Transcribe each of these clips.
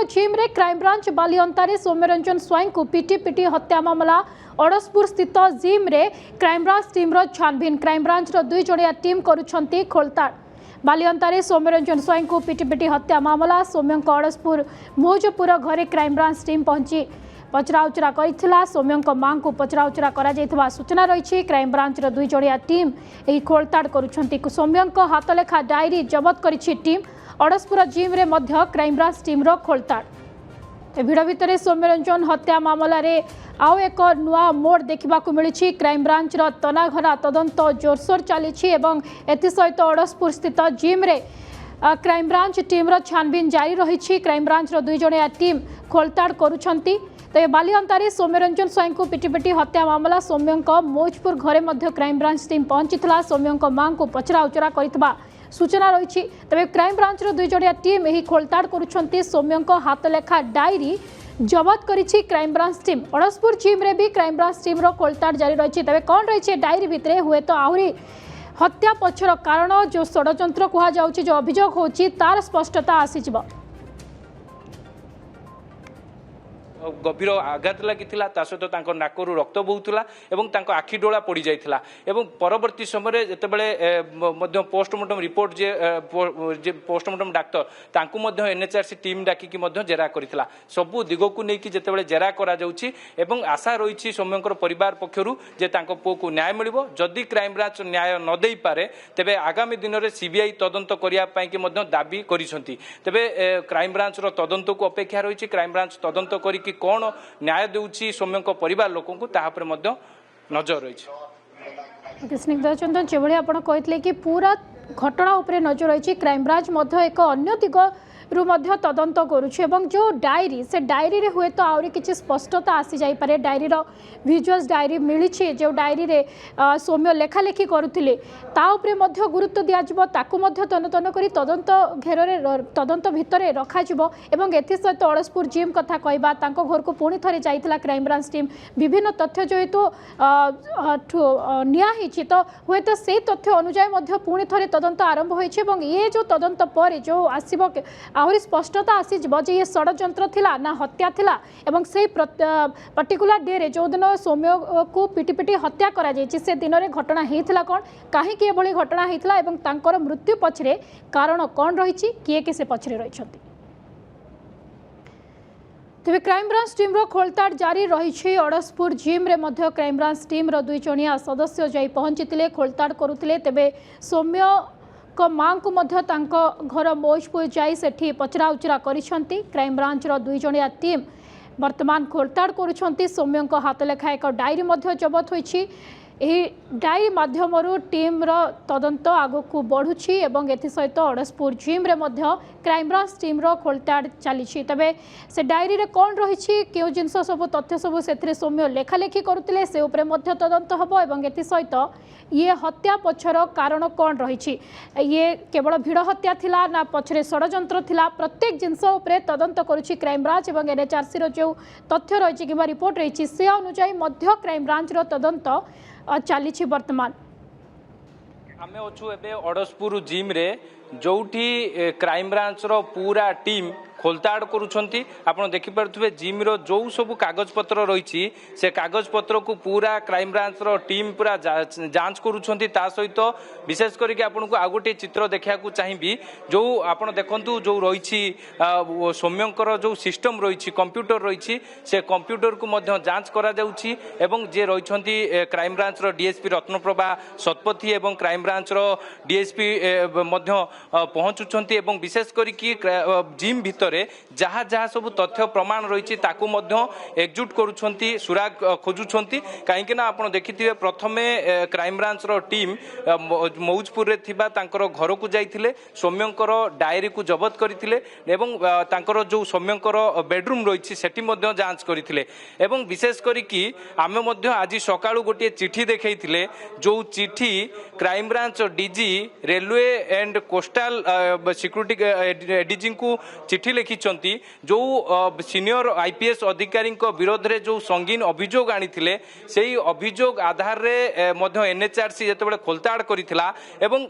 Gym रे crime branch बालिअंतारे Soumyaranjan स्वाई को पिटी पिटी हत्या मामला अड़सपुर स्थित जिम रे क्राइमब्रांच टीम छानभिन क्राइमब्रांच दुई जणिया टीम करुछंती खोलताड़ बालिअंतारे सौम्यरंजन स्वाई को पिटी पिटी हत्या मामला सौम्य अड़सपुर मौजपुर घरे क्राइमब्रांच टीम पहुंची पचराउचरा कर सौम्य मां को पचराउचरा कर सूचना रही क्राइमब्रांच दुई जणिया टीम यही खोलताड़ करुछंती सौम्य हाथलेखा डायरी जबत करिछि टीम अड़सपुर जिम रे मध्य क्राइमब्रांच टीम खोलताड़ भिड़ भितर सौम्यरंजन हत्या मामला रे आउ एक नुआ मोड़ देखा मिली क्राइमब्रांच तनाघना तदंत जोरसोर चली एसत अड़सपुर स्थित जिम रे क्राइमब्रांच टीम छानबीन जारी रही क्राइमब्रांच दुई जणिया टीम खोलताड़ करुछंती तेज बालिअंतारे सौम्यरंजन स्वाई को पिटी पिटी हत्या मामला सौम्य मौजपुर घरे मध्य क्राइमब्रांच टीम पहुंची सौम्य मां को पचराउचरा कर सूचना रही तेज क्राइमब्रांच दुई जणिया टीम यही खोलताड़ करुछंती सौम्य हाथलेखा डायरी जबत करिछि क्राइमब्रांच टीम अड़सपुर जिम रे भी क्राइमब्रांच टीम खोलताड़ जारी रही तेज कौन रही डायरी भितर हुए तो आहरी हत्या पछर कारण जो षड्यंत्र कह जो अभियोग होची तार स्पष्टता आसीजिबो गभीर आघात लगी सहित नाकरू रक्त बहुला और आखि डोला पड़ जाता परवर्ती समय जिते पोस्टमार्टम रिपोर्ट जे पोस्टमार्टम डाक्तर एनएचआरसी टीम डाकिकी जेरा करथिला सबु दिग को लेकिन जिते जेरा कर आशा रही सौम्यर परिवार पक्षर जे पुओ को न्याय मिल जदि क्राइमब्रांच न्याय न दे पारे तेबे आगामी दिन में सीबीआई तदंत करने दाबी करिसेंती तेबे क्राइमब्रांच तदंत को अपेक्षा रही क्राइमब्रांच तदंत करी कौन न्याय देउछि सौम्य परिवार लोक नजर रही स्निग्धा चंदन जो आप कि पूरा घटना उपरे नजर रही क्राइमब्रांच एक अन्य दिग रु मध्य तदंत करुछि एवं जो डायरी से डायरी रे हुए तो आउरी किछि स्पष्टता आसी जाई पारे डायरी रो विजुअल्स डायरी मिली जो डायरी रे सौम्य लेखालेखी करुथिले ता उपरे मध्य गुरुत्व दिया जिवो ताकु मध्य तन करी तदंत घेरे तदंत भितरे रखा जिवो एवं एथि सहित अड़सपुर जिम कथा कहबा तांको घर को पुणी थरे जाइथिला क्राइमब्रांच टीम विभिन्न तथ्य जेहेतु निया हिछि तो हुए तो से तथ्य अनुसार मध्य पुणी थरे तदंत आरंभ होइछि एवं ये जो तदंत पर जो आसीबो आहरी स्पष्टता आसीजिवो जे ये षड्यंत्र थिला ना हत्या थिला एवं से पर्टिकुलर डे रे जो दिन सौम्य को पिटी पिटी हत्या करा जायछि से दिन रे घटना हेइथिला कोन काहे के एभली घटना हेइथिला एवं तांकर मृत्यु पछरे कारण कोन रहिछि किए के से पछरे रहिछथि तेज क्राइमब्रांच टीम खोलताड़ जारी रही अड़सपुर जिम रे मध्य क्राइमब्रांच टीम दुई जणिया सदस्य जाई पहुंची खोलताड़ करुथिले तेबे सौम्य मां को मध्य घर मौजपुर जाई सेठी पचराउचरा करिसेंती क्राइमब्रांच दुई जणिया टीम वर्तमान खोलताड़ करुछंती सौम्य हाथलेखा एक डायरी मध्य जबत होइछि एही डायरी माध्यम टीम तदंत आगक बढ़ुछि एवं एथि सहित अड़सपुर जिम रे मध्य क्राइमब्रांच टीम खोलताड़ चली तबे से डायरी रे कौन रही क्यों जिनस सब तथ्य सब से सौम्य लेखालेखी करुले से उपरे मध्य तदंत हबो एवं एथि सहित ये हत्या पछर कारण कौन रही ये केवल भिड़ हत्या थिला ना पछरे षड्यंत्र थिला प्रत्येक जिनस उपरे तदंत करुछि क्राइमब्रांच एवं एनएचआरसी रो जो तथ्य रही कि रिपोर्ट रही से अनुसार मध्य क्राइमब्रांच तदंत चली वर्तमान आमे अच्छु एबे अड़सपुर जिम रे जोठी क्राइमब्रांच रो पूरा टीम खोलताड़ करुछंती आपण देखि परथुबे जिम रो जो सब कागज पत्र रही से कागज पत्र को पूरा क्राइमब्रांच रो टीम पूरा जांच करुछंती ता सहित विशेष करके आपन को आ गोटे चित्र देखा को चाहिबी जो आपण देखंतु जो रही सौम्यंकर जो सिस्टम रही कंप्यूटर रही से कंप्यूटर को मध्य जांच करा जाउछि एवं जे रहिछंती क्राइमब्रांच रो डीएसपी रत्नप्रभा सतपथी एवं क्राइमब्रांच रो डीएसपी मध्य पहुंचुछंती एवं विशेष करके जिम भितर जहाँ जहाँ सब तथ्य प्रमाण रही एकजुट करुछंती सुराग खोजुछंती कहीं आप देखिए प्रथमे क्राइमब्रांच रो टीम मौजपुर रे थिबा तांकर घर को जाइथिले सौम्यंकर डायरी को जबत करथिले एवं तांकर जो सौम्यंकर बेडरूम रही सेठी मध्य जांच करथिले एवं विशेष करिकी आमे मध्य आज सकाळु गोटे चिठी देखैथिले जो चिठी crime branch DG railway and coastal security DG को चिठी लिखिंट जो सीनियर आईपीएस अधिकारी विरोध में जो संगीन अभियोग आनी से अभियोग आधार में एनएचआरसी जो खोलताड़ करथिला एवं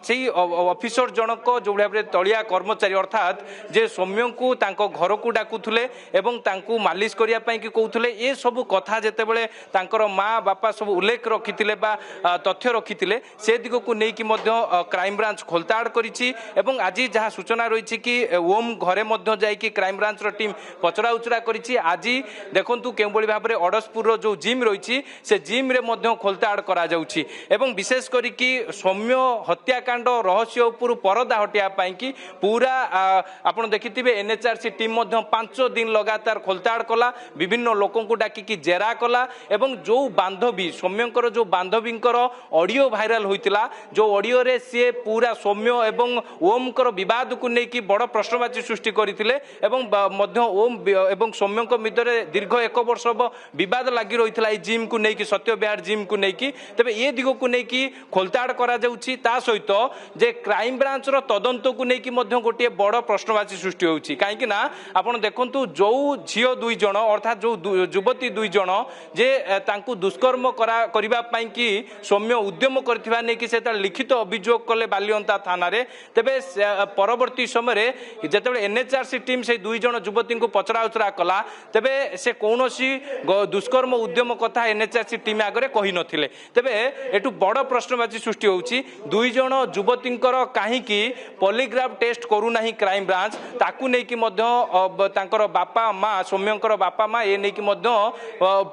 से ऑफिसर जनक जो भाव तलिया कर्मचारी अर्थात जे सौम्य को तांको घर को डाकुले एवं तांको मालिश करिया पई कि कहउथले ए सब कथा जेतेबेले तांकर माँ बापा सब उल्लेख रखिथिले बा तथ्य रखिथिले से दिग को नहीं कि क्राइम ब्रांच खोलताड़ करिछि एवं आज जहाँ सूचना रही कि ओम घरे मध्य जाइकि क्राइम ब्रांच रो टीम पचरा उचरा करिछि आज देखंतु केउबळी भाव में अडसपुर रो जो जिम रही से जिम रे मध्य खोलताड़ करा जाउछि एवं विशेष करिकि सौम्य हत्याकांड रहस्य उपर परदा हटिया पई कि पूरा आपण देखिथिबे एनएचआरसी टीम मध्य 5 दिन लगातार खोलताड़ कला विभिन्न लोकों को डाकिकी जेरा कला एवं जो बांधवी सौम्यंकर जो बांधवींकर ऑडियो भाइराल होइतिला जो ऑडियो रे से पूरा सौम्य एवं ओमकर विवाद को लेकिन बड़ प्रश्नवाची सृष्टि करथिले एवं मध्य ओम एवं सौम्यंक मध्य दीर्घ 1 वर्ष विवाद लगी रही है जिम को लेकिन सत्य विहार जिम को लेकिन तेबे ये दिग को लेकिन खोलताड़ करा जाउछि ता सहित जे क्राइम ब्रांच रो तदंत को लेकिन गोटे बड़ प्रश्नवाची सृष्टि होउछि काहेकि ना आपण देखंतु जो झियो 2 जण अर्थात जो युवती 2 जण जे तांकु दुष्कर्म करिबा पई कि सौम्य उद्यम करथिबा नै कि सेता लिखित अभियोग कले बालियंता थाना रे तेबे परवर्ती समय जेतेबे एनएचआरसी टीम से 2 जण युवती को पचरा उचरा कला तेबे से कौनसी दुष्कर्म उद्यम कथा एनएचआरसी टीम आगे कही नथिले तेबे एटू बड़ प्रश्नवाची सृष्टि होउछि 2 जण युवतींकर काहीकि पॉलीग्राफ टेस्ट करू नाही क्राइम ब्रांच ताकू नै कि मध्य तांकर बापा माँ सौम्यंकर बापा माँ ए नै कि मध्य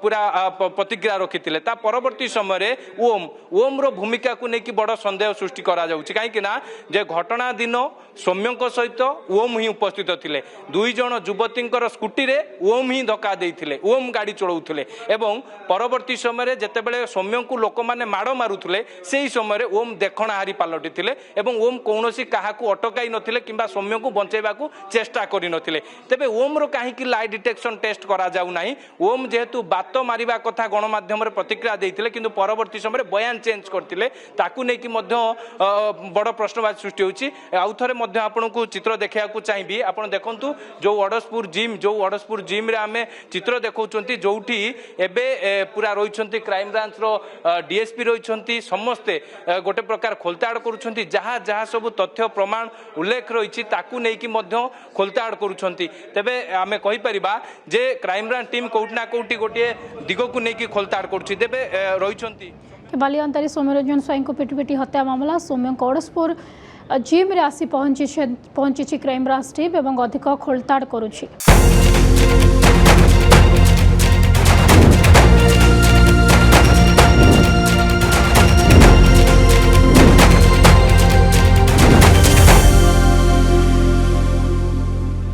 पूरा प्रतिक्रिया रखिथिले ता परवर्ती समय ओम रो भूमिका को लेकिन बड़ संदेह सृष्टि करा जाउछि काहेकि ना जे घटना दिन सौम्यंक सहित ओम ही उपस्थित थिले 2 जण युवतींकर स्कूटी रे ओम ही धक्का देइथिले ओम गाड़ी चलाउथिले एवं परवर्ती समय जेतेबेले सौम्य को लोक माने माड़ मारुथिले सेही समय ओम देखणा हारी पालटिथिले एवं ओम कौनसी काहाकू अटकाई नथिले किंबा सौम्य को बंचेबाकू चेष्टा करि नथिले तेबे ओम रो काहेकि लाई डिटेक्शन टेस्ट करा जाउ नाही ओम जेहेतु बात मारिबा कथा गणमाध्यम रे प्रतिक्रिया देइथिले किंतु परवर्ती समय बयान चेंज करथिले ताकू नै कि मध्य बड़ प्रश्नवाची सृष्टि होउछि आउ थरे मध्य आपनको चित्र देखियाकू चाहिबी आपण देखंतु जो अडसपुर जिम रे आमे चित्र देखौचंती जोठी एबे पूरा रहिछंती क्राइम ब्रांच रो डीएसपी रहिछंती समस्ते गोटे प्रकार खोलताड़ करूछंती जहाँ जहाँ सब तथ्य प्रमाण उल्लेख रही ताकू नै कि मध्य खोलताड़ करूछंती तेबे आमे कहि परिबा जे क्राइम ब्रांच टीम कोउटना कोउटी गोटे दिगो को नै कि खोलताड़ करूछि तेबे रहिछंती बालियंतारी सौम्यरंजन स्वाई को पिटी हत्या मामला सौम्य अडसपुर जिम रे आसी पहुंची क्राइम ब्रांच टीम एवं अधिक खोलताड़ करुछि।